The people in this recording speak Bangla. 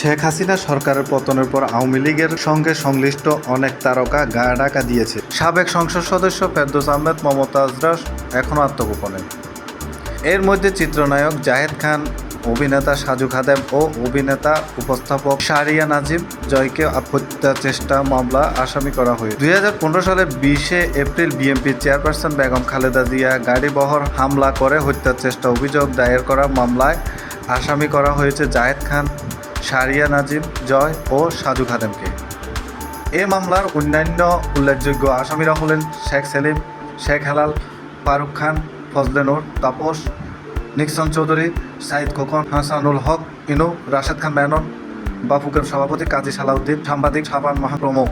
শেখ হাসিনা সরকারের পতনের পর আওয়ামী লীগের সঙ্গে সংশ্লিষ্ট অনেক তারকা গা ঢাকা দিয়েছে। সাবেক সংসদ সদস্য ফেরদৌস আহমেদ, মমতাজরা এখনও আত্মগোপনে। এর মধ্যে চিত্রনায়ক জাহেদ খান, অভিনেতা সাজু খাদেম ও অভিনেতা উপস্থাপক শাহরিয়া নাজিম জয়কে হত্যা চেষ্টা মামলা আসামি করা হয়েছে। 2015 সালের 20 April BNP chairperson Begum Khaleda Zia গাড়িবহর হামলা করে হত্যার চেষ্টা অভিযোগ দায়ের করা মামলায় আসামি করা হয়েছে জাহেদ খান, শাহরিয়া নাজিম জয় ও সাজু খাদেমকে। এ মামলার অন্যান্য উল্লেখযোগ্য আসামিরা হলেন শেখ সেলিম, শেখ হেলাল, ফারুক খান, ফজলে নূর, তাপস, নিক্সন চৌধুরী, সাইদ খোকন, হাসানুল হক ইনু, রাশেদ খান মেনন, বাফুকের সভাপতি কাজী সালাউদ্দিন, সাংবাদিক শাবান মাহমুদ প্রমুখ।